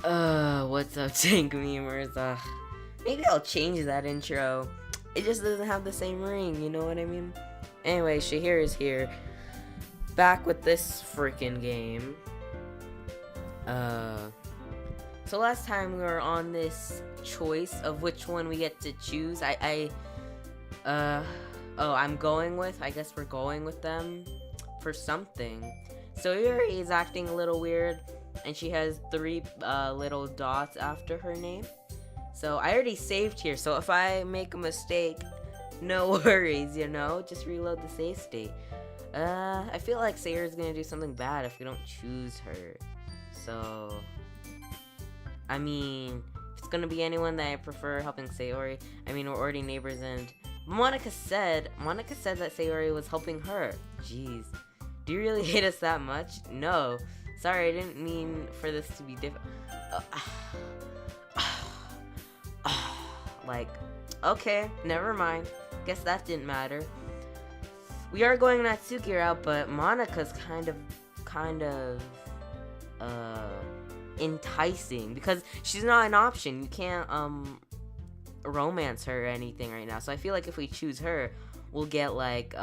What's up, Tank Memers? Maybe I'll change that intro. It just doesn't have the same ring, you know what I mean? Anyway, Shaheer is here, back with this freaking game. So last time we were on this choice of which one we get to choose. I'm going with, I guess we're going with them for something. Sayori is acting a little weird, and she has 3 little dots after her name. So I already saved here, so if I make a mistake, no worries, you know? Just reload the save state. I feel like Sayori's gonna do something bad if we don't choose her. So, I mean, if it's gonna be anyone that I prefer helping Sayori, I mean, we're already neighbors, and Monica said that Sayori was helping her. Jeez. Do you really hate us that much? No. Sorry, I didn't mean for this to be different. Like, okay, never mind. Guess that didn't matter. We are going Natsuki route, but Monica's kind of enticing because she's not an option. You can't romance her or anything right now. So I feel like if we choose her, we'll get like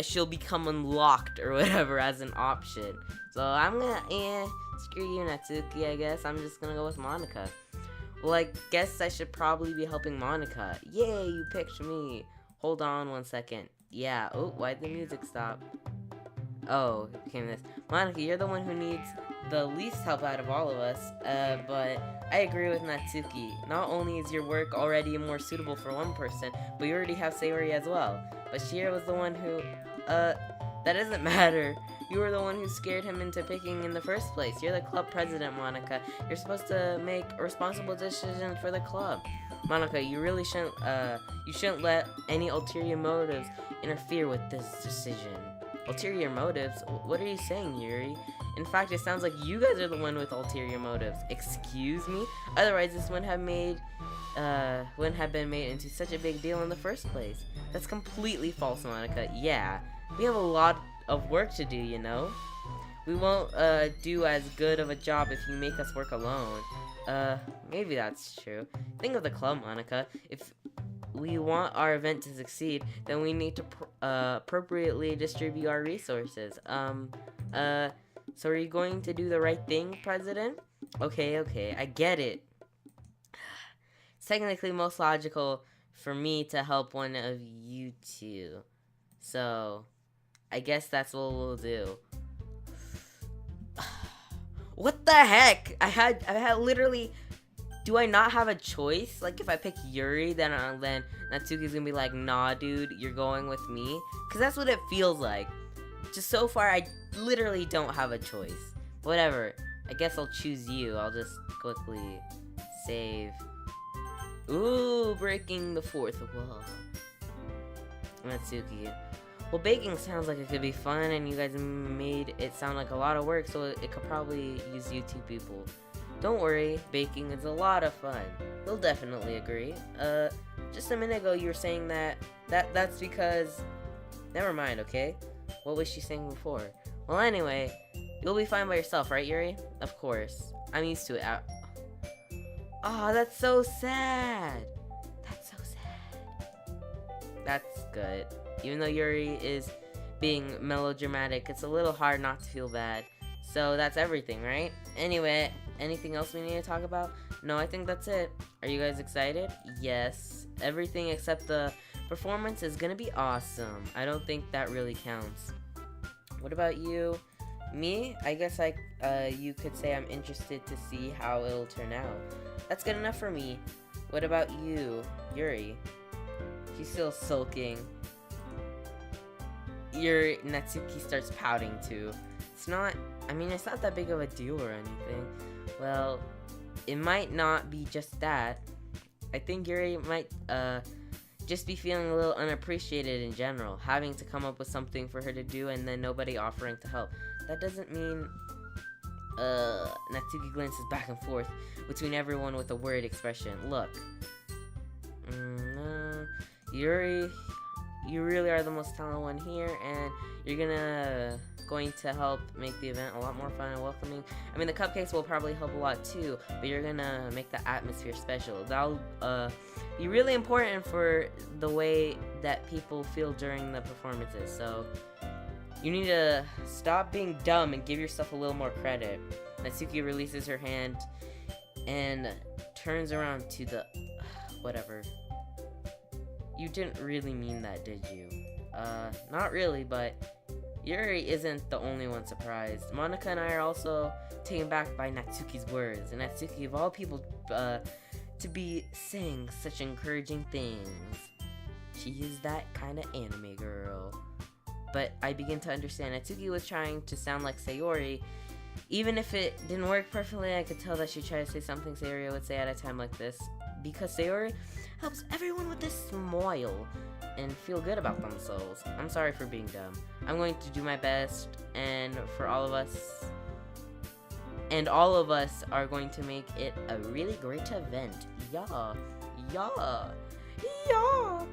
she'll become unlocked or whatever as an option. So I'm gonna screw you, Natsuki. I guess I'm just gonna go with Monica. Well, I guess I should probably be helping Monica. Yay, you picked me. Hold on 1 second. Yeah. Oh, why'd the music stop? Oh, it became this. Monica, you're the one who needs the least help out of all of us. But I agree with Natsuki. Not only is your work already more suitable for one person, but you already have Sayori as well. But Shaheer was the one who, that doesn't matter. You were the one who scared him into picking in the first place. You're the club president, Monica. You're supposed to make responsible decisions for the club. Monica, you really shouldn't let any ulterior motives interfere with this decision. Ulterior motives? What are you saying, Yuri? In fact, it sounds like you guys are the one with ulterior motives. Excuse me? Otherwise, this wouldn't have been made into such a big deal in the first place. That's completely false, Monica. Yeah, we have a lot of work to do, you know? We won't do as good of a job if you make us work alone. Maybe that's true. Think of the club, Monica. If we want our event to succeed, then we need to appropriately distribute our resources. So are you going to do the right thing, President? Okay, I get it. It's technically most logical for me to help one of you two. So, I guess that's what we'll do. What the heck? I had literally. Do I not have a choice? Like, if I pick Yuri, then Natsuki's gonna be like, nah, dude, you're going with me. Cause that's what it feels like. Just so far, I literally don't have a choice. Whatever. I guess I'll choose you. I'll just quickly save. Ooh, breaking the 4th wall. Natsuki. Well, baking sounds like it could be fun, and you guys made it sound like a lot of work, so it could probably use you 2 people. Don't worry, baking is a lot of fun. They'll definitely agree. Just a minute ago you were saying that's because... Never mind, okay? What was she saying before? Well, anyway, you'll be fine by yourself, right, Yuri? Of course. I'm used to it. Oh, that's so sad. That's so sad. That's good. Even though Yuri is being melodramatic, it's a little hard not to feel bad. So that's everything, right? Anyway, anything else we need to talk about? No, I think that's it. Are you guys excited? Yes. Everything except the performance is gonna be awesome. I don't think that really counts. What about you? Me? I guess you could say I'm interested to see how it'll turn out. That's good enough for me. What about you, Yuri? She's still sulking. Natsuki starts pouting too. It's not that big of a deal or anything. Well, it might not be just that. I think Yuri might just be feeling a little unappreciated in general, having to come up with something for her to do and then nobody offering to help. That doesn't mean... Natsuki glances back and forth between everyone with a worried expression. Look. Yuri, you really are the most talented one here, and you're gonna going to help make the event a lot more fun and welcoming. I mean, the cupcakes will probably help a lot too, but you're gonna make the atmosphere special. That'll be really important for the way that people feel during the performances. So you need to stop being dumb and give yourself a little more credit. Natsuki releases her hand and turns around to the... whatever. You didn't really mean that, did you? Not really, but Yuri isn't the only one surprised. Monica and I are also taken back by Natsuki's words. And Natsuki, of all people, to be saying such encouraging things. She is that kind of anime girl. But I begin to understand. Natsuki was trying to sound like Sayori. Even if it didn't work perfectly, I could tell that she tried to say something Sayori would say at a time like this. Because Sayori helps everyone with a smile and feel good about themselves. I'm sorry for being dumb. I'm going to do my best, and for all of us... And all of us are going to make it a really great event. Yeah. Yeah. Yeah.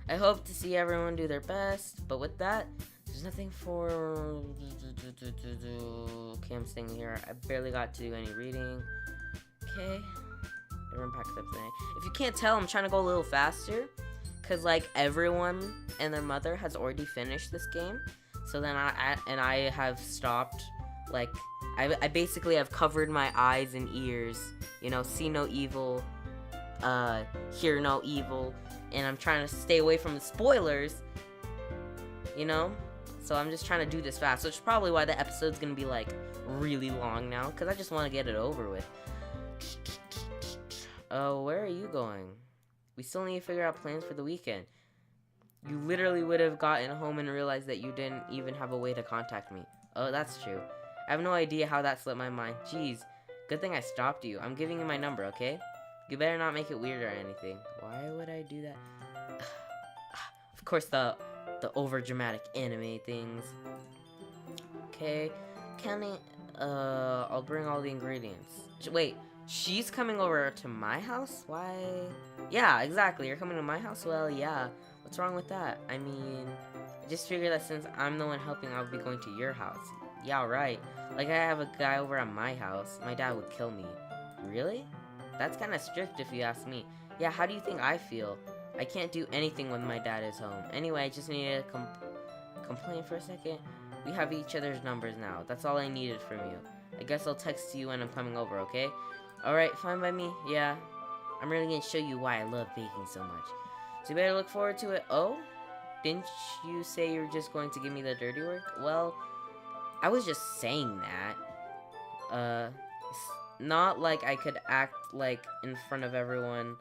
I hope to see everyone do their best, but with that, there's nothing for... Okay, I'm staying here. I barely got to do any reading. Okay. Everyone packs up today. If you can't tell, I'm trying to go a little faster, because, like, everyone and their mother has already finished this game. So then I have stopped, like, I basically have covered my eyes and ears, you know, see no evil, hear no evil, and I'm trying to stay away from the spoilers, you know? So I'm just trying to do this fast, which is probably why the episode's gonna be, like, really long now, because I just want to get it over with. Where are you going? We still need to figure out plans for the weekend. You literally would have gotten home and realized that you didn't even have a way to contact me. Oh, that's true. I have no idea how that slipped my mind. Jeez, good thing I stopped you. I'm giving you my number, okay? You better not make it weird or anything. Why would I do that? Of course, the over-dramatic anime things. Okay, I'll bring all the ingredients. Wait, she's coming over to my house? Why? Yeah, exactly. You're coming to my house? Well, yeah. What's wrong with that? I mean, I just figured that since I'm the one helping, I'll be going to your house. Yeah, right. Like, I have a guy over at my house. My dad would kill me. Really? That's kind of strict if you ask me. Yeah, how do you think I feel? I can't do anything when my dad is home. Anyway, I just needed to complain for a second. We have each other's numbers now. That's all I needed from you. I guess I'll text you when I'm coming over, okay? Alright, fine by me. Yeah. I'm really gonna show you why I love baking so much. So you better look forward to it. Oh? Didn't you say you were just going to give me the dirty work? Well, I was just saying that. It's not like I could act like in front of everyone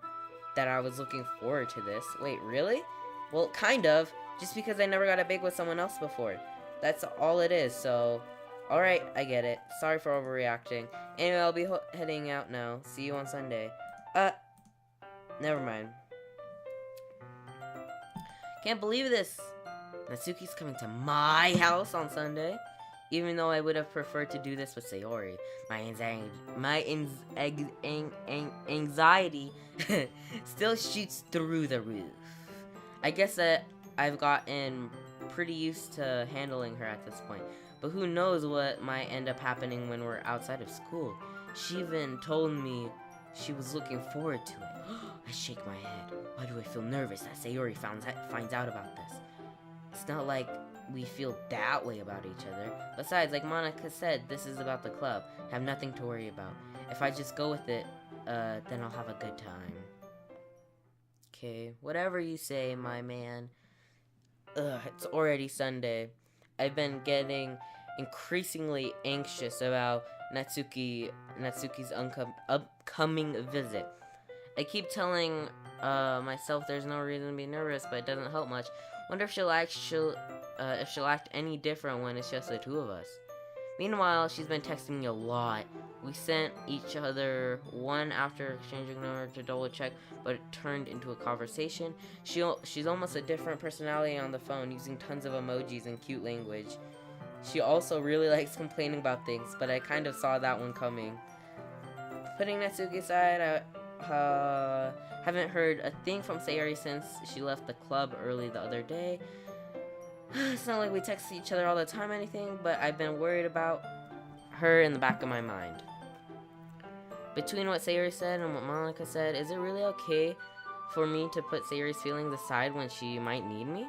that I was looking forward to this. Wait, really? Well, kind of. Just because I never got to bake with someone else before. That's all it is, so... Alright, I get it. Sorry for overreacting. Anyway, I'll be heading out now. See you on Sunday. Never mind. Can't believe this. Natsuki's coming to my house on Sunday. Even though I would have preferred to do this with Sayori. My anxiety still shoots through the roof. I guess that I've gotten pretty used to handling her at this point. But who knows what might end up happening when we're outside of school. She even told me she was looking forward to it. I shake my head. Why do I feel nervous that Sayori finds out about this? It's not like we feel that way about each other. Besides, like Monica said, this is about the club. I have nothing to worry about. If I just go with it, then I'll have a good time. Okay, whatever you say, my man. It's already Sunday. I've been getting increasingly anxious about Natsuki's upcoming visit. I keep telling myself there's no reason to be nervous, but it doesn't help much. Wonder if she'll act any different when it's just the two of us. Meanwhile, she's been texting me a lot. We sent each other one after exchanging numbers to double check, but it turned into a conversation. She's almost a different personality on the phone, using tons of emojis and cute language. She also really likes complaining about things, but I kind of saw that one coming. Putting Natsuki aside, I haven't heard a thing from Sayori since she left the club early the other day. It's not like we text each other all the time or anything, but I've been worried about her in the back of my mind. Between what Sayori said and what Monica said, is it really okay for me to put Sayori's feelings aside when she might need me?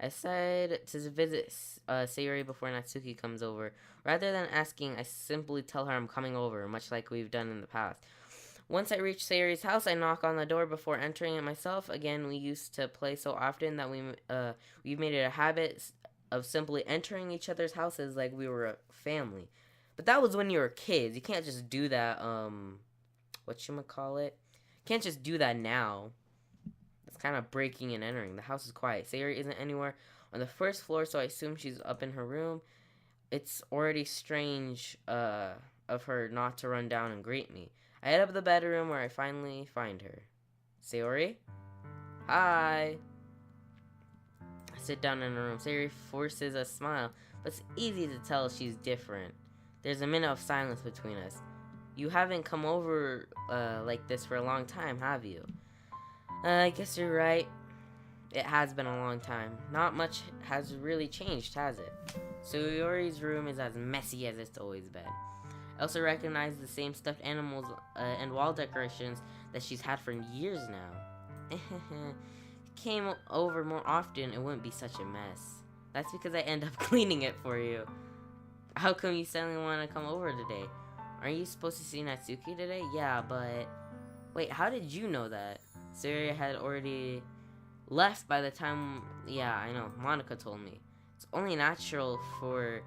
I said to visit Sayori before Natsuki comes over. Rather than asking, I simply tell her I'm coming over, much like we've done in the past. Once I reach Sayori's house, I knock on the door before entering it myself. Again, we used to play so often that we've made it a habit of simply entering each other's houses like we were a family. But that was when you were kids. You can't just do that, whatchamacallit? Can't just do that now. It's kind of breaking and entering. The house is quiet. Sayori isn't anywhere on the first floor, so I assume she's up in her room. It's already strange of her not to run down and greet me. I head up to the bedroom where I finally find her. Sayori? Hi. I sit down in her room. Sayori forces a smile, but it's easy to tell she's different. There's a minute of silence between us. You haven't come over like this for a long time, have you? I guess you're right. It has been a long time. Not much has really changed, has it? Sayori's room is as messy as it's always been. I also recognize the same stuffed animals and wall decorations that she's had for years now. If you came over more often, it wouldn't be such a mess. That's because I end up cleaning it for you. How come you suddenly want to come over today? Aren't you supposed to see Natsuki today? Yeah, but... Wait, how did you know that? Sayori had already left by the time... Yeah, I know. Monica told me. It's only natural for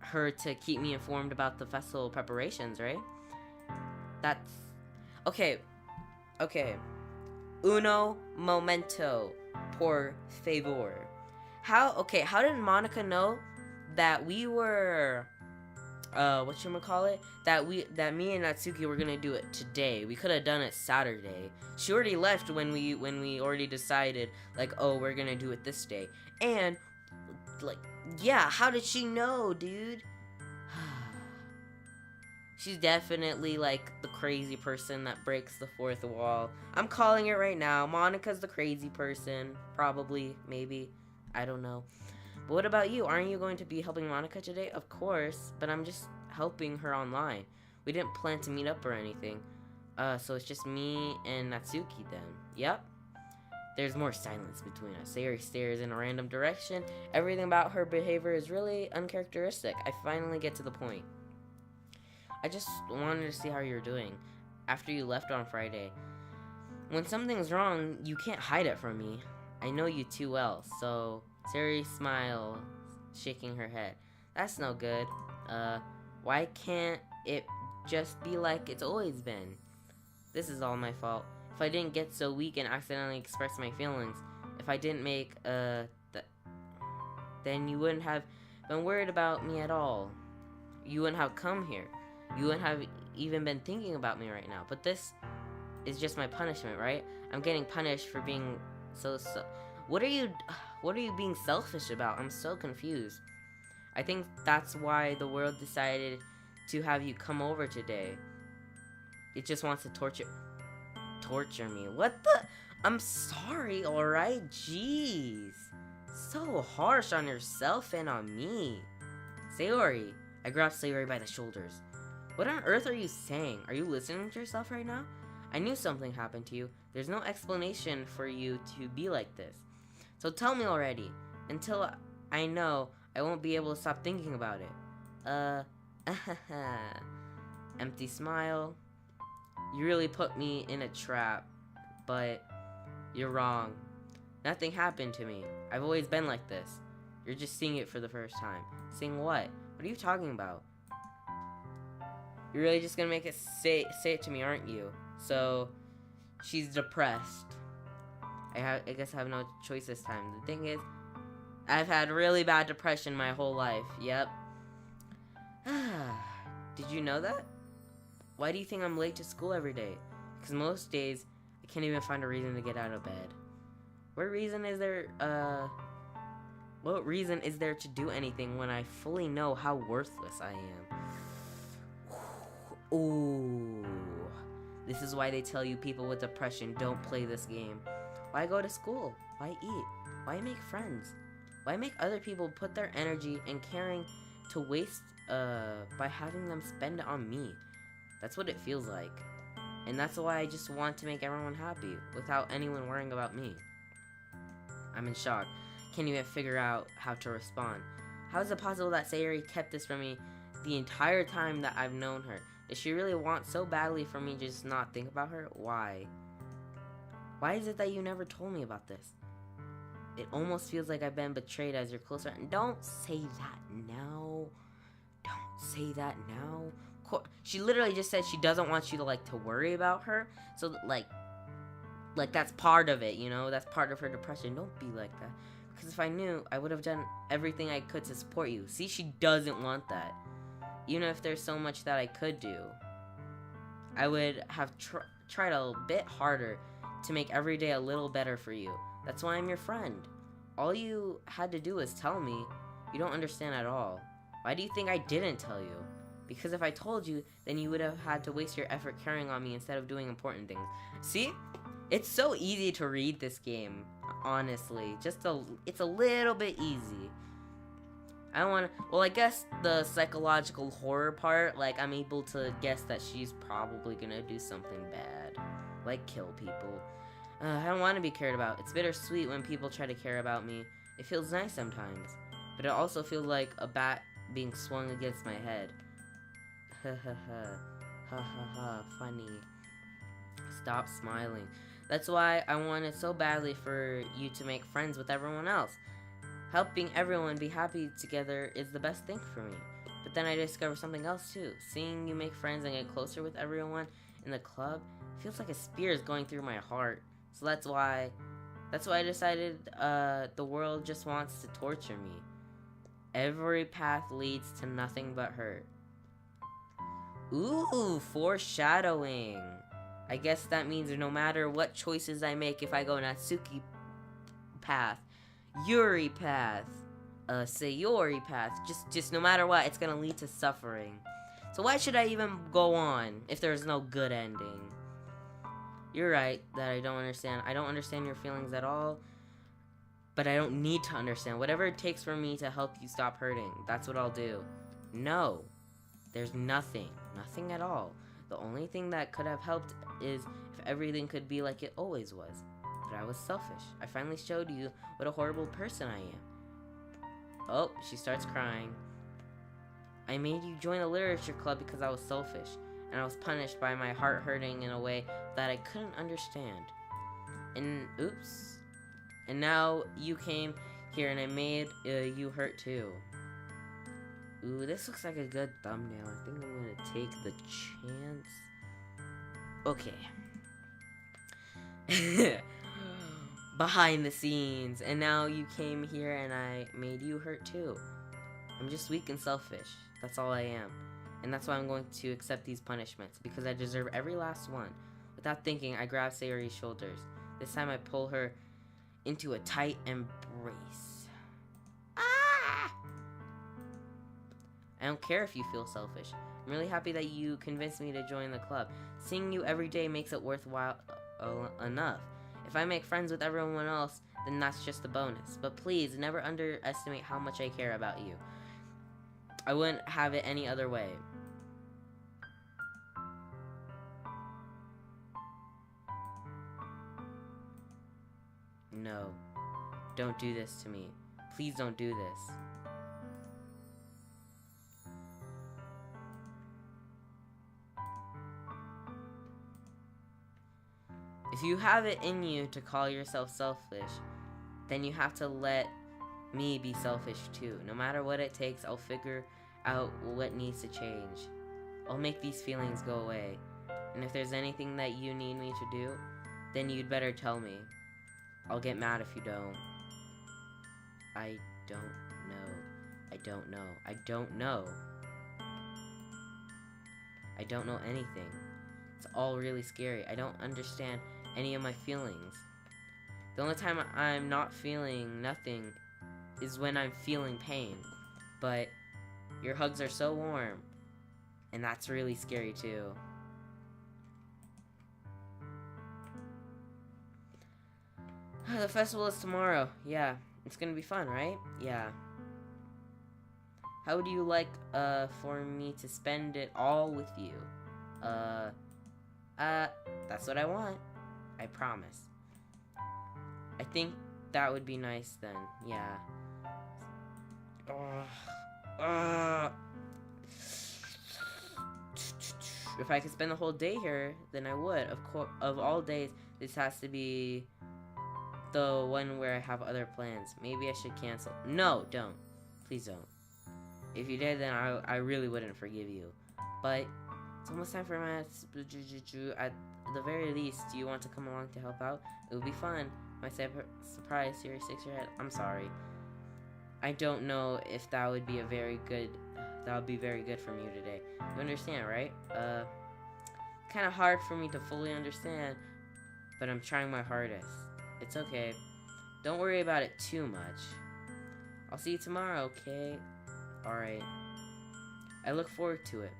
her to keep me informed about the festival preparations, right? That's... Okay. Uno momento, por favor. How did Monica know that we were... that me and Natsuki were gonna do it today? We could have done it Saturday. She already left when we already decided, like, oh, we're gonna do it this day. And, like, yeah, how did she know, dude? She's definitely, like, the crazy person that breaks the fourth wall. I'm calling it right now. Monica's the crazy person. Probably, maybe. I don't know. But what about you? Aren't you going to be helping Monica today? Of course, but I'm just helping her online. We didn't plan to meet up or anything. So it's just me and Natsuki then. Yep. There's more silence between us. Sayori stares in a random direction. Everything about her behavior is really uncharacteristic. I finally get to the point. I just wanted to see how you're doing after you left on Friday. When something's wrong, you can't hide it from me. I know you too well, so... Sayori smiles, shaking her head. That's no good. Why can't it just be like it's always been? This is all my fault. If I didn't get so weak and accidentally express my feelings, if I didn't make, then you wouldn't have been worried about me at all. You wouldn't have come here. You wouldn't have even been thinking about me right now. But this is just my punishment, right? I'm getting punished for being so... What are you being selfish about? I'm so confused. I think that's why the world decided to have you come over today. It just wants to torture me. What the? I'm sorry, alright? Jeez. So harsh on yourself and on me. Sayori. I grabbed Sayori by the shoulders. What on earth are you saying? Are you listening to yourself right now? I knew something happened to you. There's no explanation for you to be like this. So tell me already. Until I know, I won't be able to stop thinking about it. Empty smile. You really put me in a trap. But you're wrong. Nothing happened to me. I've always been like this. You're just seeing it for the first time. Seeing what? What are you talking about? You're really just gonna make it say it to me, aren't you? So, she's depressed. I guess I have no choice this time. The thing is, I've had really bad depression my whole life. Yep. Did you know that? Why do you think I'm late to school every day? Because most days, I can't even find a reason to get out of bed. What reason is there to do anything when I fully know how worthless I am? Ooh. This is why they tell you people with depression don't play this game. Why go to school? Why eat? Why make friends? Why make other people put their energy and caring to waste by having them spend it on me? That's what it feels like. And that's why I just want to make everyone happy without anyone worrying about me. I'm in shock. Can't even figure out how to respond. How is it possible that Sayori kept this from me the entire time that I've known her? Does she really want so badly for me to just not think about her? Why? Why is it that you never told me about this? It almost feels like I've been betrayed as your close friend. Don't say that now. Don't say that now. She literally just said she doesn't want you to, like, to worry about her. So, like that's part of it, you know? That's part of her depression. Don't be like that. Because if I knew, I would have done everything I could to support you. See, she doesn't want that. Even if there's so much that I could do, I would have tried a bit harder to make every day a little better for you. That's why I'm your friend. All you had to do was tell me. You don't understand at all. Why do you think I didn't tell you? Because if I told you, then you would have had to waste your effort caring on me instead of doing important things. See? It's so easy to read this game, honestly. It's a little bit easy. I guess the psychological horror part, like, I'm able to guess that she's probably gonna do something bad. Like, kill people. I don't want to be cared about. It's bittersweet when people try to care about me. It feels nice sometimes. But it also feels like a bat being swung against my head. Ha ha ha. Ha ha ha. Funny. Stop smiling. That's why I wanted so badly for you to make friends with everyone else. Helping everyone be happy together is the best thing for me. But then I discovered something else too. Seeing you make friends and get closer with everyone in the club feels like a spear is going through my heart. So that's why I decided the world just wants to torture me. Every path leads to nothing but hurt. Ooh, foreshadowing. I guess that means no matter what choices I make, if I go Natsuki path, Yuri path, Sayori path, just no matter what, it's gonna lead to suffering. So why should I even go on if there's no good ending? You're right that I don't understand. I don't understand your feelings at all, but I don't need to understand. Whatever it takes for me to help you stop hurting, that's what I'll do. No, there's nothing at all. The only thing that could have helped is if everything could be like it always was. But I was selfish. I finally showed you what a horrible person I am. Oh, she starts crying. I made you join a literature club because I was selfish, and I was punished by my heart hurting in a way that I couldn't understand. And oops. And now you came here and I made you hurt too. Ooh, this looks like a good thumbnail. I think I'm gonna take the chance. Okay. Behind the scenes. And now you came here and I made you hurt too. I'm just weak and selfish. That's all I am. And that's why I'm going to accept these punishments. Because I deserve every last one. Without thinking, I grab Sayori's shoulders. This time I pull her into a tight embrace. Ah! I don't care if you feel selfish. I'm really happy that you convinced me to join the club. Seeing you every day makes it worthwhile enough. If I make friends with everyone else, then that's just a bonus. But please, never underestimate how much I care about you. I wouldn't have it any other way. No. Don't do this to me. Please don't do this. If you have it in you to call yourself selfish, then you have to let me be selfish too. No matter what it takes, I'll figure out what needs to change. I'll make these feelings go away. And if there's anything that you need me to do, then you'd better tell me. I'll get mad if you don't. I don't know. I don't know. I don't know. I don't know anything. It's all really scary. I don't understand any of my feelings. The only time I'm not feeling nothing is when I'm feeling pain. But your hugs are so warm. And that's really scary too. The festival is tomorrow. Yeah. It's gonna be fun, right? Yeah. How would you like, for me to spend it all with you? That's what I want. I promise. I think that would be nice then. Yeah. If I could spend the whole day here, then I would. Of course, of all days, this has to be the one where I have other plans. Maybe I should cancel. No, don't. Please don't. If you did, then I really wouldn't forgive you. But it's almost time for my... At the very least, do you want to come along to help out? It would be fun. My surprise Sayori shakes her head. I'm sorry. I don't know if that would be very good from you today. You understand, right? Kind of hard for me to fully understand, but I'm trying my hardest. It's okay. Don't worry about it too much. I'll see you tomorrow, okay? Alright. I look forward to it.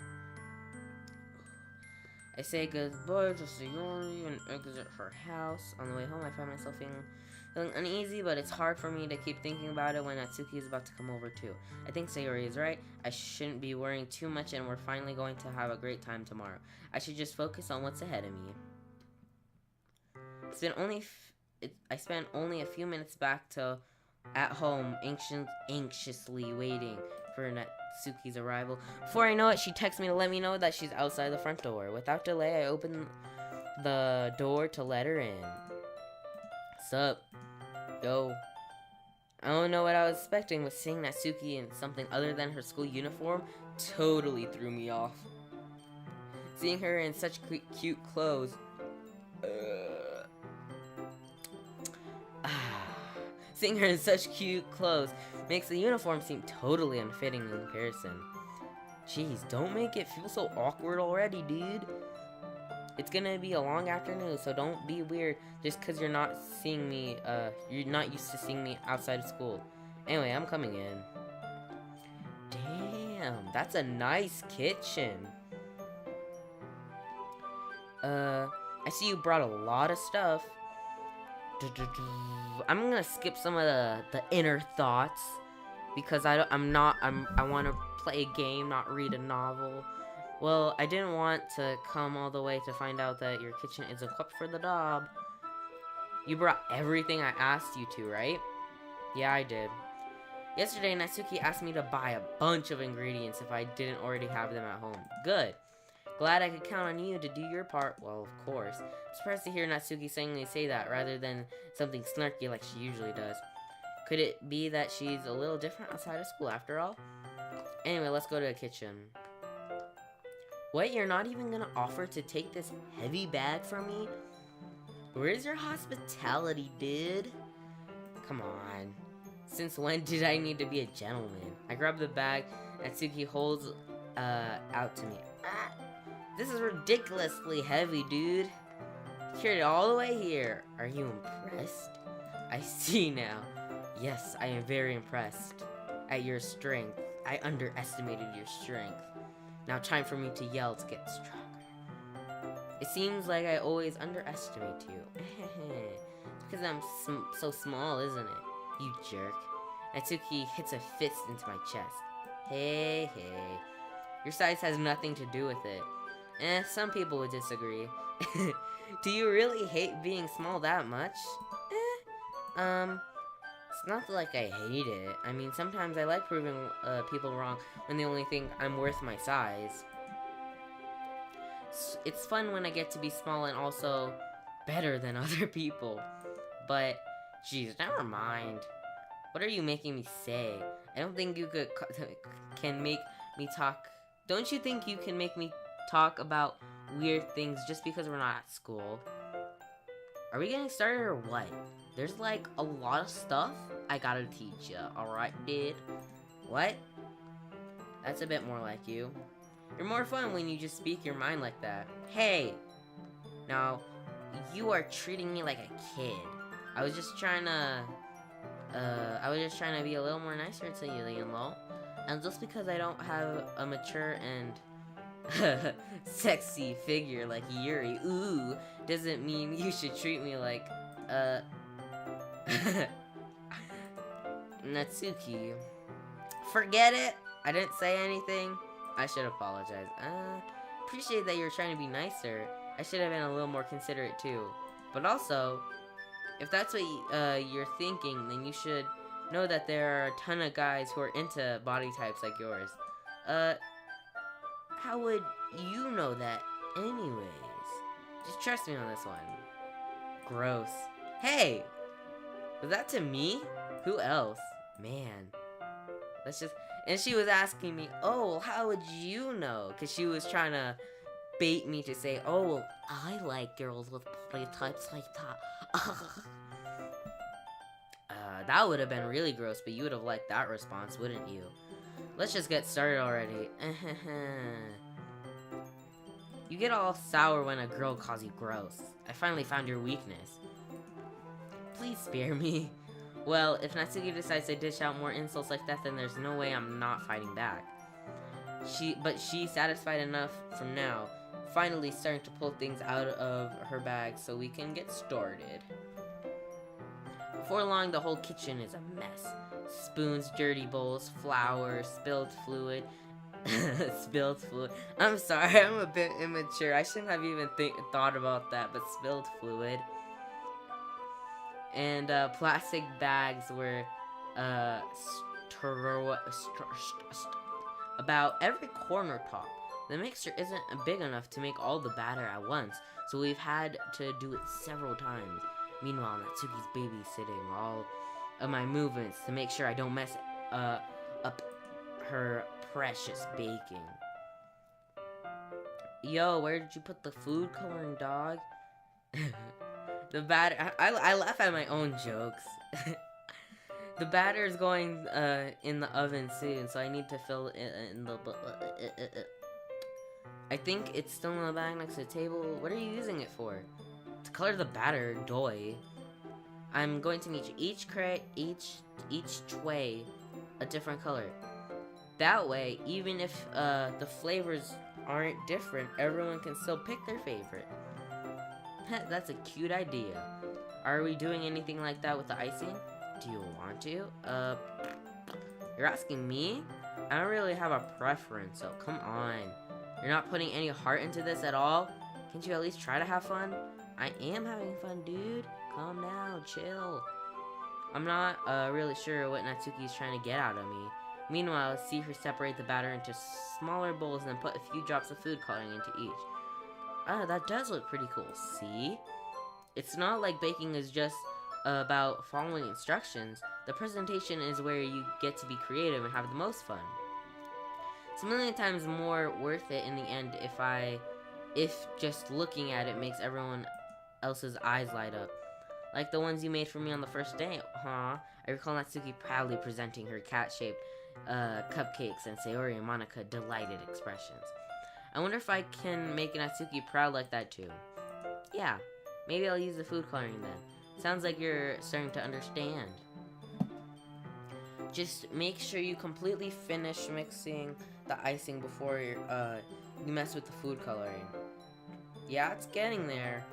I say goodbye to Sayori and exit her house. On the way home, I find myself feeling uneasy, but it's hard for me to keep thinking about it when Natsuki is about to come over too. I think Sayori is right. I shouldn't be worrying too much, and we're finally going to have a great time tomorrow. I should just focus on what's ahead of me. I spent only a few minutes back to at home, anxiously waiting for Natsuki's arrival. Before I know it, she texts me to let me know that she's outside the front door. Without delay, I open the door to let her in. Sup? Yo. I don't know what I was expecting, but seeing Natsuki in something other than her school uniform totally threw me off. Seeing her in such cute clothes. Seeing her in such cute clothes makes the uniform seem totally unfitting in comparison. Jeez, don't make it feel so awkward already, dude. It's gonna be a long afternoon, so don't be weird just because you're not seeing me, you're not used to seeing me outside of school. Anyway, I'm coming in. Damn, that's a nice kitchen. I see you brought a lot of stuff. I'm gonna skip some of the inner thoughts because I want to play a game, not read a novel. Well, I didn't want to come all the way to find out that your kitchen is equipped for the job. You brought everything I asked you to, right? Yeah, I did. Yesterday, Natsuki asked me to buy a bunch of ingredients if I didn't already have them at home. Good. Glad I could count on you to do your part. Well, of course. I'm surprised to hear Natsuki suddenly say that rather than something snarky like she usually does. Could it be that she's a little different outside of school after all? Anyway, let's go to the kitchen. What, you're not even gonna offer to take this heavy bag from me? Where's your hospitality, dude? Come on. Since when did I need to be a gentleman? I grab the bag Natsuki holds out to me. This is ridiculously heavy, dude. You carried it all the way here. Are you impressed? I see now. Yes, I am very impressed at your strength. I underestimated your strength. Now time for me to yell to get stronger. It seems like I always underestimate you. It's because I'm so small, isn't it? You jerk. Natsuki hits a fist into my chest. Hey. Your size has nothing to do with it. Some people would disagree. Do you really hate being small that much? It's not like I hate it. I mean, sometimes I like proving people wrong when they only think I'm worth my size. It's fun when I get to be small and also better than other people. But, geez, never mind. What are you making me say? I don't think you can make me talk. Don't you think you can make me talk about weird things just because we're not at school? Are we getting started or what? There's like a lot of stuff I gotta teach ya, alright, dude? What? That's a bit more like you. You're more fun when you just speak your mind like that. Hey! Now, you are treating me like a kid. I was just trying to be a little more nicer to you, you know? And just because I don't have a mature and sexy figure like Yuri, doesn't mean you should treat me like, Natsuki. Forget it. I didn't say anything. I should apologize. Appreciate that you're trying to be nicer. I should have been a little more considerate too. But also, if that's what you're thinking, then you should know that there are a ton of guys who are into body types like yours. How would you know that anyways? Just trust me on this one. Gross. Hey! Was that to me? Who else? Man. Let's just... And she was asking me, oh, well, how would you know? Because she was trying to bait me to say, oh, well, I like girls with body types like that. That would have been really gross, but you would have liked that response, wouldn't you? Let's just get started already. You get all sour when a girl calls you gross. I finally found your weakness. Please spare me. Well, if Natsuki decides to dish out more insults like that, then there's no way I'm not fighting back. But she's satisfied enough from now, finally starting to pull things out of her bag so we can get started. Before long, the whole kitchen is a mess. Spoons, dirty bowls, flour, spilled fluid. Spilled fluid. I'm sorry, I'm a bit immature. I shouldn't have even thought about that, but spilled fluid. And plastic bags were about every corner top. The mixer isn't big enough to make all the batter at once, so we've had to do it several times. Meanwhile, Natsuki's babysitting all of my movements to make sure I don't mess up her precious baking. Yo, where did you put the food coloring, dog? The batter... I laugh at my own jokes. The batter is going in the oven soon, so I need to fill it in the... I think it's still in the bag next to the table. What are you using it for? To color the batter, doy. I'm going to make each tray a different color. That way, even if the flavors aren't different, everyone can still pick their favorite. That's a cute idea. Are we doing anything like that with the icing? Do you want to? You're asking me? I don't really have a preference, so come on. You're not putting any heart into this at all? Can't you at least try to have fun? I am having fun, dude. Calm down, chill. I'm not really sure what Natsuki's trying to get out of me. Meanwhile, see her separate the batter into smaller bowls and then put a few drops of food coloring into each. Ah, that does look pretty cool, see? It's not like baking is just about following instructions. The presentation is where you get to be creative and have the most fun. It's a million times more worth it in the end if just looking at it makes everyone else's eyes light up. Like the ones you made for me on the first day, huh? I recall Natsuki proudly presenting her cat-shaped cupcakes and Sayori and Monica delighted expressions. I wonder if I can make Natsuki proud like that too. Yeah, maybe I'll use the food coloring then. Sounds like you're starting to understand. Just make sure you completely finish mixing the icing before you mess with the food coloring. Yeah, it's getting there.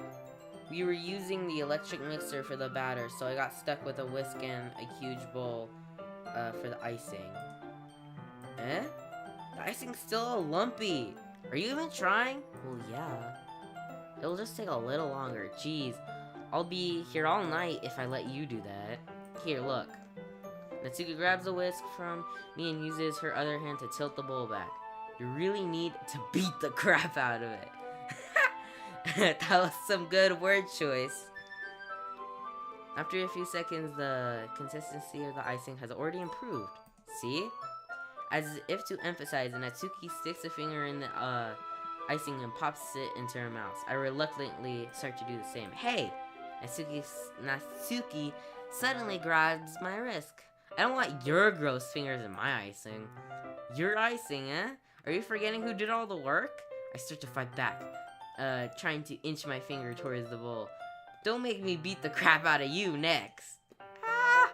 We were using the electric mixer for the batter, so I got stuck with a whisk and a huge bowl for the icing. Eh? The icing's still all lumpy. Are you even trying? Well, yeah. It'll just take a little longer. Jeez, I'll be here all night if I let you do that. Here, look. Natsuki grabs a whisk from me and uses her other hand to tilt the bowl back. You really need to beat the crap out of it. That was some good word choice. After a few seconds, the consistency of the icing has already improved. See? As if to emphasize, Natsuki sticks a finger in the icing and pops it into her mouth. I reluctantly start to do the same. Hey! Natsuki suddenly grabs my wrist. I don't want your gross fingers in my icing. Your icing, eh? Are you forgetting who did all the work? I start to fight back, trying to inch my finger towards the bowl. Don't make me beat the crap out of you next. Ah!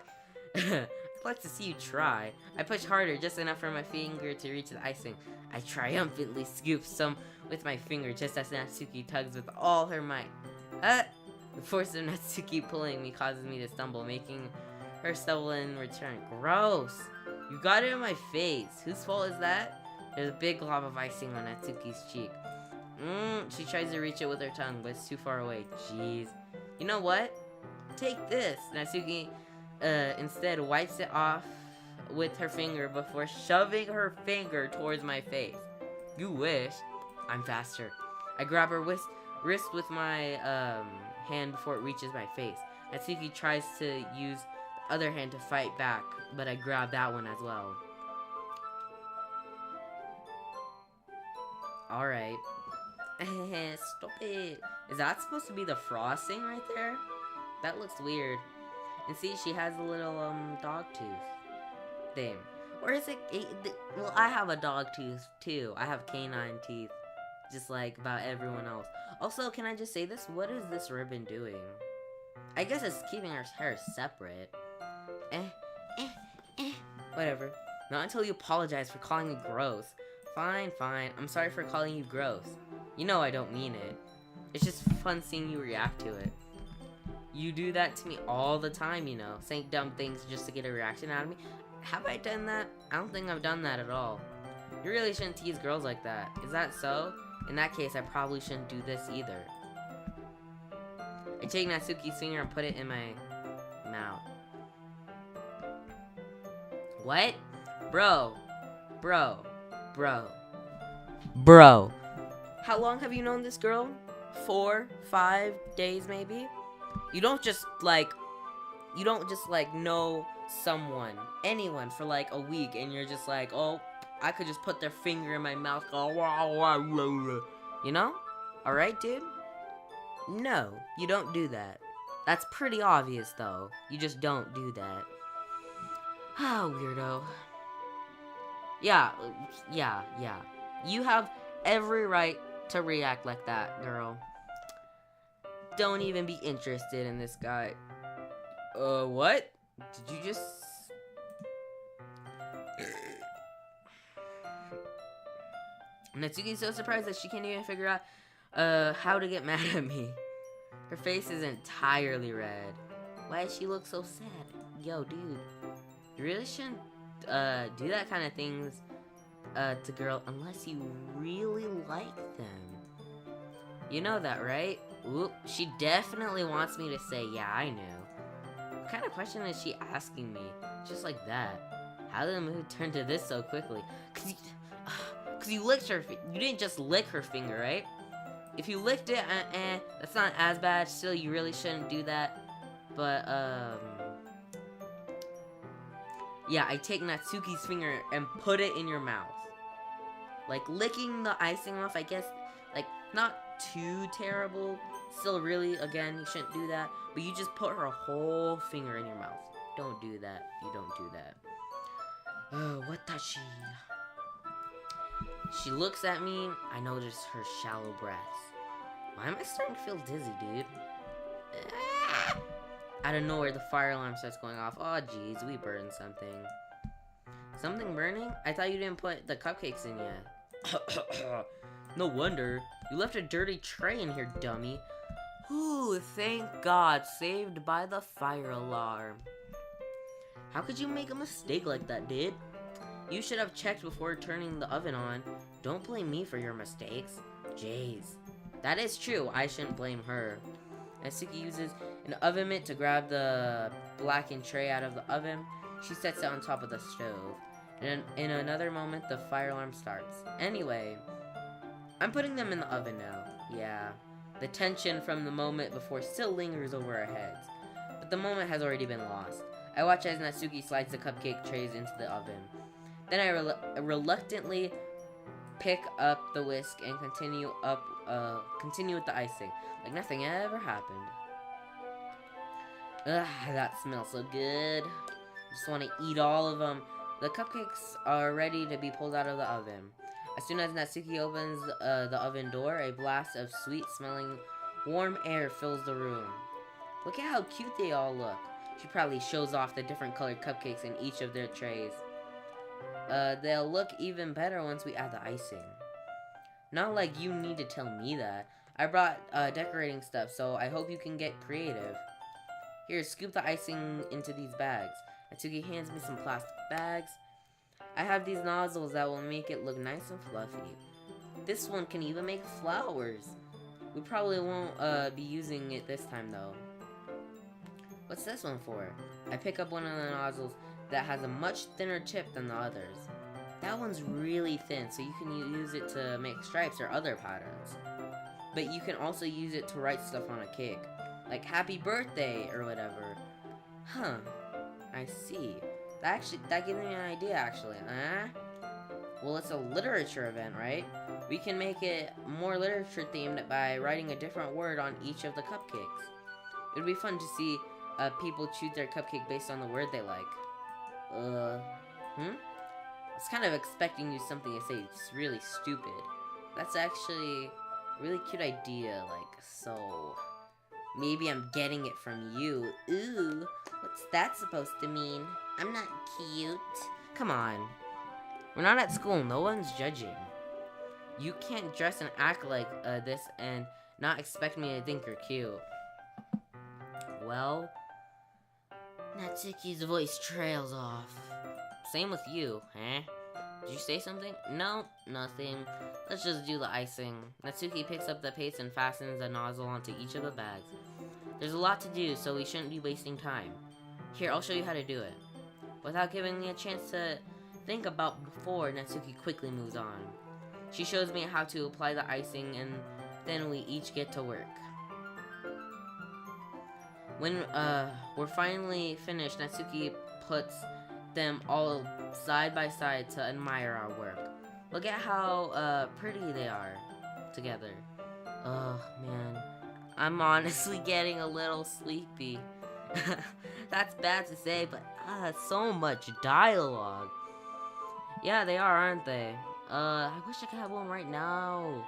I'd like to see you try. I push harder, just enough for my finger to reach the icing. I triumphantly scoop some with my finger just as Natsuki tugs with all her might. The force of Natsuki pulling me causes me to stumble, making her stumble in return. Gross! You got it in my face. Whose fault is that? There's a big glob of icing on Natsuki's cheek. She tries to reach it with her tongue, but it's too far away. Jeez. You know what? Take this. Natsuki instead wipes it off with her finger before shoving her finger towards my face. You wish. I'm faster. I grab her wrist with my hand before it reaches my face. Natsuki tries to use the other hand to fight back, but I grab that one as well. Alright. Stop it. Is that supposed to be the frosting right there? That looks weird. And see, she has a little dog tooth thing. Or is it? Well, I have a dog tooth too. I have canine teeth, just like about everyone else. Also, can I just say this? What is this ribbon doing? I guess it's keeping her hair separate. Whatever. Not until you apologize for calling me gross. Fine. I'm sorry for calling you gross. You know I don't mean it. It's just fun seeing you react to it. You do that to me all the time, you know, saying dumb things just to get a reaction out of me. Have I done that? I don't think I've done that at all. You really shouldn't tease girls like that. Is that so? In that case, I probably shouldn't do this either. I take Natsuki's finger and put it in my mouth. What? Bro. How long have you known this girl? 4, 5 days maybe? You don't just like know anyone for like a week and you're just like, oh, I could just put their finger in my mouth, go, you know? Alright, dude? No, you don't do that. That's pretty obvious, though. You just don't do that. Ah, weirdo. Yeah. You have every right to react like that, girl. Don't even be interested in this guy. What? Did you just... Natsuki's so surprised that she can't even figure out how to get mad at me. Her face is entirely red. Why does she look so sad? Yo, dude, you really shouldn't do that kind of things to girl unless you really like them. You know that, right? Oop, she definitely wants me to say, yeah, I know. What kind of question is she asking me? Just like that. How did the mood turn to this so quickly? Cause you licked her, you didn't just lick her finger, right? If you licked it, that's not as bad. Still, you really shouldn't do that. But, yeah, I take Natsuki's finger and put it in your mouth. Like, licking the icing off, I guess, like, not too terrible. Still, really, again, you shouldn't do that. But you just put her whole finger in your mouth. Don't do that. You don't do that. Oh, what does she... She looks at me. I notice her shallow breaths. Why am I starting to feel dizzy, dude? Out of nowhere, the fire alarm starts going off. Oh, jeez, we burned something. Something burning? I thought you didn't put the cupcakes in yet. No wonder. You left a dirty tray in here, dummy. Ooh, thank God. Saved by the fire alarm. How could you make a mistake like that, dude? You should have checked before turning the oven on. Don't blame me for your mistakes. Jeez. That is true. I shouldn't blame her. Natsuki uses an oven mitt to grab the blackened tray out of the oven. She sets it on top of the stove. And in another moment, the fire alarm starts. Anyway, I'm putting them in the oven now. Yeah. The tension from the moment before still lingers over our heads. But the moment has already been lost. I watch as Natsuki slides the cupcake trays into the oven. Then I reluctantly pick up the whisk and continue with the icing, like nothing ever happened. Ugh, that smells so good. I just want to eat all of them. The cupcakes are ready to be pulled out of the oven. As soon as Natsuki opens the oven door, a blast of sweet-smelling, warm air fills the room. Look at how cute they all look. She probably shows off the different colored cupcakes in each of their trays. They'll look even better once we add the icing. Not like you need to tell me that. I brought decorating stuff, so I hope you can get creative. Here, scoop the icing into these bags. Natsuki hands me some plastic bags. I have these nozzles that will make it look nice and fluffy. This one can even make flowers. We probably won't be using it this time though. What's this one for? I pick up one of the nozzles that has a much thinner tip than the others. That one's really thin, so you can use it to make stripes or other patterns. But you can also use it to write stuff on a cake, like happy birthday or whatever. Huh, I see. That gives me an idea actually. Well, it's a literature event, right? We can make it more literature themed by writing a different word on each of the cupcakes. It would be fun to see people choose their cupcake based on the word they like. I was kind of expecting you something to say it's really stupid. That's actually a really cute idea, like, so... Maybe I'm getting it from you. Ooh, what's that supposed to mean? I'm not cute. Come on. We're not at school, no one's judging. You can't dress and act like this and not expect me to think you're cute. Well... Natsuki's voice trails off. Same with you, huh? Did you say something? No, nothing. Let's just do the icing. Natsuki picks up the paste and fastens the nozzle onto each of the bags. There's a lot to do, so we shouldn't be wasting time. Here, I'll show you how to do it. Without giving me a chance to think about before, Natsuki quickly moves on. She shows me how to apply the icing, and then we each get to work. When we're finally finished, Natsuki puts them all side by side to admire our work. Look at how pretty they are together. Oh man, I'm honestly getting a little sleepy. That's bad to say, but so much dialogue. Yeah, they are, aren't they? I wish I could have one right now.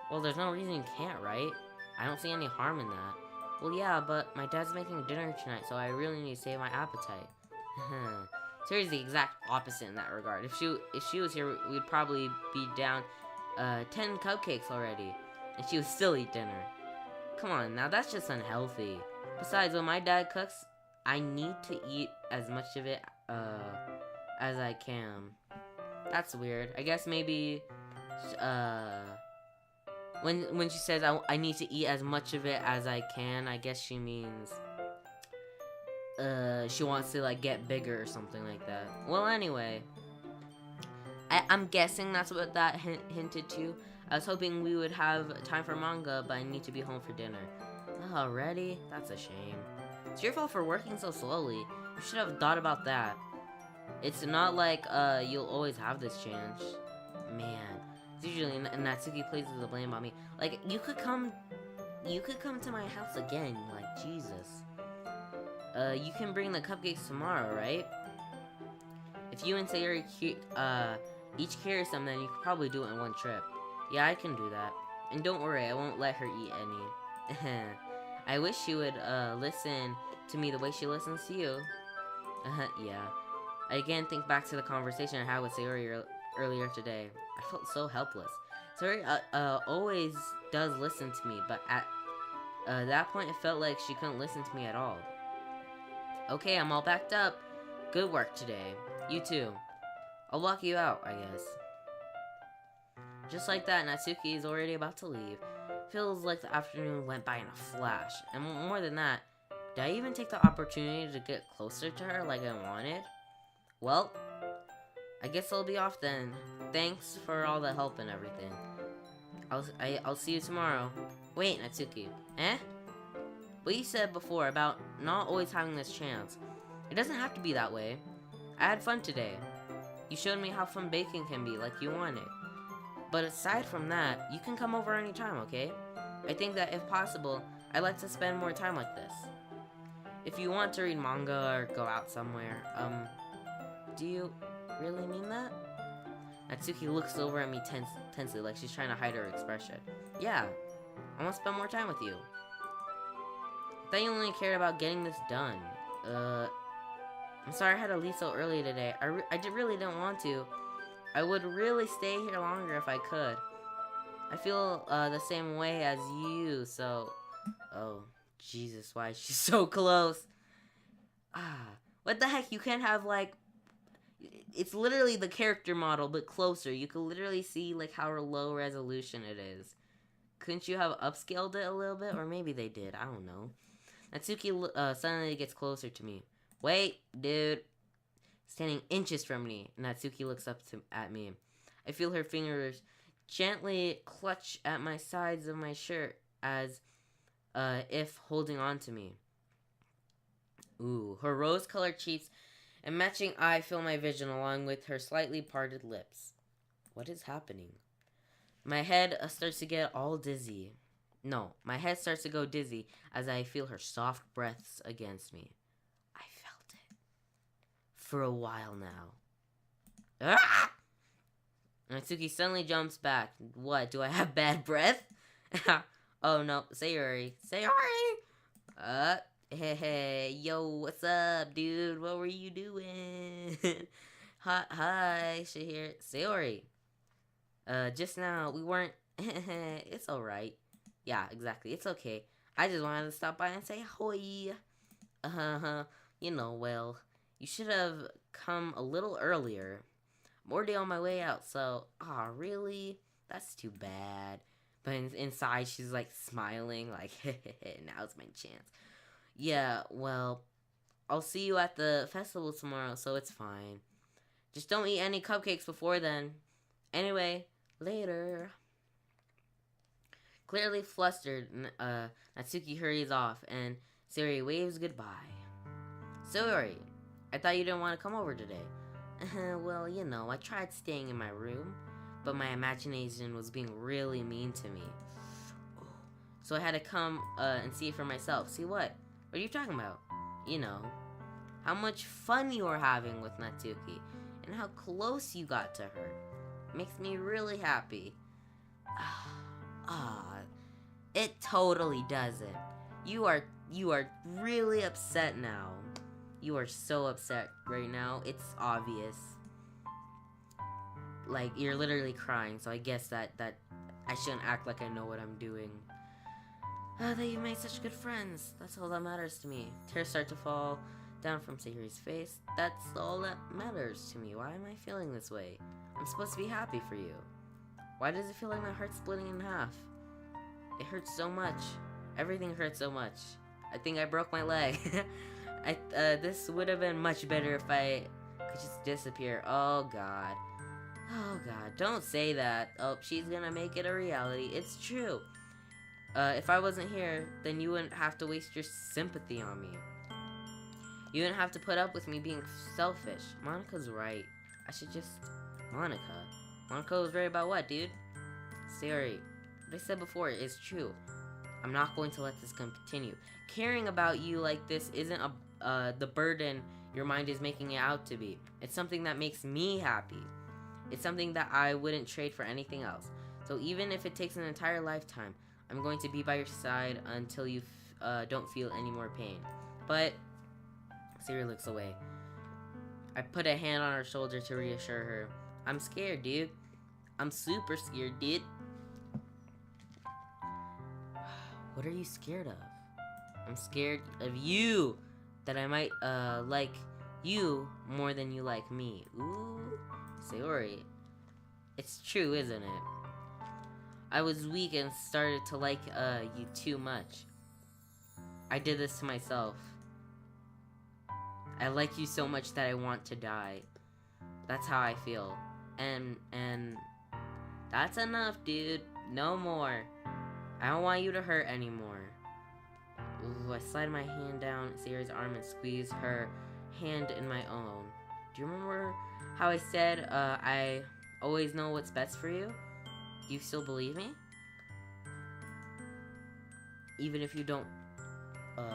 Well, there's no reason you can't, right? I don't see any harm in that. Well, yeah, but my dad's making dinner tonight, so I really need to save my appetite. Sayori's the exact opposite in that regard. If she was here, we'd probably be down 10 cupcakes already, and she would still eat dinner. Come on, now that's just unhealthy. Besides, when my dad cooks, I need to eat as much of it as I can. That's weird. I guess maybe when she says I need to eat as much of it as I can, I guess she means she wants to like get bigger or something like that. Well, anyway, I'm guessing that's what that hinted to. I was hoping we would have time for manga, but I need to be home for dinner. Already? That's a shame. It's your fault for working so slowly. You should have thought about that. It's not like you'll always have this chance. Man, it's usually Natsuki places the blame on me. Like, you could come to my house again. Like, Jesus. You can bring the cupcakes tomorrow, right? If you and Sayori each carry some, then you could probably do it in one trip. Yeah, I can do that. And don't worry, I won't let her eat any. I wish she would listen to me the way she listens to you. Yeah. I again think back to the conversation I had with Sayori earlier today. I felt so helpless. Sayori always does listen to me, but at that point it felt like she couldn't listen to me at all. Okay, I'm all backed up. Good work today. You too. I'll walk you out, I guess. Just like that, Natsuki is already about to leave. Feels like the afternoon went by in a flash. And more than that, did I even take the opportunity to get closer to her like I wanted? Well, I guess I'll be off then. Thanks for all the help and everything. I'll see you tomorrow. Wait, Natsuki. What you said before about not always having this chance. It doesn't have to be that way. I had fun today. You showed me how fun baking can be, like you wanted. But aside from that, you can come over anytime, okay? I think that if possible, I'd like to spend more time like this. If you want to read manga or go out somewhere, do you really mean that? Natsuki looks over at me tensely, like she's trying to hide her expression. Yeah, I want to spend more time with you. I thought you only cared about getting this done. I'm sorry I had to leave so early today. I really didn't want to. I would really stay here longer if I could. I feel the same way as you, so... Oh, Jesus, why is she so close? What the heck? You can't have, like... It's literally the character model, but closer. You can literally see, like, how low resolution it is. Couldn't you have upscaled it a little bit? Or maybe they did. I don't know. Natsuki suddenly gets closer to me. Wait, dude. Standing inches from me, Natsuki looks up at me. I feel her fingers gently clutch at my sides of my shirt as if holding on to me. Ooh, her rose-colored cheeks and matching eye fill my vision along with her slightly parted lips. What is happening? My head starts to get all dizzy. No, my head starts to go dizzy as I feel her soft breaths against me. I felt it. For a while now. Ah! Natsuki suddenly jumps back. What, do I have bad breath? Oh no, Sayori. Sayori! Hey, yo, what's up, dude? What were you doing? Hi, Shaheer. Sayori. Just now, we weren't... It's alright. Yeah, exactly. It's okay. I just wanted to stop by and say hoi. You know, well, you should have come a little earlier. I'm already on my way out, so... Aw, really? That's too bad. But inside, she's, like, smiling, like, now's my chance. Yeah, well, I'll see you at the festival tomorrow, so it's fine. Just don't eat any cupcakes before then. Anyway, later. Clearly flustered, Natsuki hurries off, and Sayori waves goodbye. Sayori, I thought you didn't want to come over today. Well, you know, I tried staying in my room, but my imagination was being really mean to me. So I had to come and see it for myself. See what? What are you talking about? You know, how much fun you were having with Natsuki, and how close you got to her. Makes me really happy. It totally doesn't. You are really upset now. You are so upset right now. It's obvious. Like, you're literally crying, so I guess that I shouldn't act like I know what I'm doing. That you've made such good friends. That's all that matters to me. Tears start to fall down from Sayori's face. That's all that matters to me. Why am I feeling this way? I'm supposed to be happy for you. Why does it feel like my heart's splitting in half? It hurts so much. Everything hurts so much. I think I broke my leg. This would have been much better if I could just disappear. Oh god. Oh god, don't say that. Oh, she's gonna make it a reality. It's true. If I wasn't here, then you wouldn't have to waste your sympathy on me. You wouldn't have to put up with me being selfish. Monika's right. I should just... Monika was right about what, dude? Sayori, what I said before is true. I'm not going to let this continue. Caring about you like this isn't the burden your mind is making it out to be. It's something that makes me happy. It's something that I wouldn't trade for anything else. So even if it takes an entire lifetime, I'm going to be by your side until you don't feel any more pain. But Sayori looks away. I put a hand on her shoulder to reassure her. I'm scared, dude. I'm super scared, dude. What are you scared of? I'm scared of you. That I might like you more than you like me. Ooh, Sayori. It's true, isn't it? I was weak and started to like you too much. I did this to myself. I like you so much that I want to die. That's how I feel. And that's enough, dude. No more. I don't want you to hurt anymore. Ooh, I slide my hand down Sayori's arm and squeeze her hand in my own. Do you remember how I said I always know what's best for you? Do you still believe me? Even if you don't... one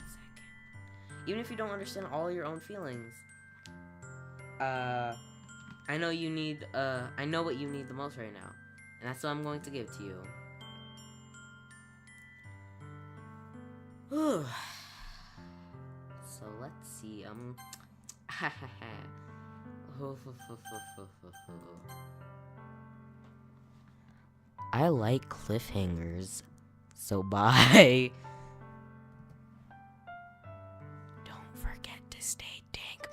second. Even if you don't understand all your own feelings. I know you need... I know what you need the most right now. And that's what I'm going to give to you. Whew. So let's see. I like cliffhangers. So bye. Don't forget to stay dank,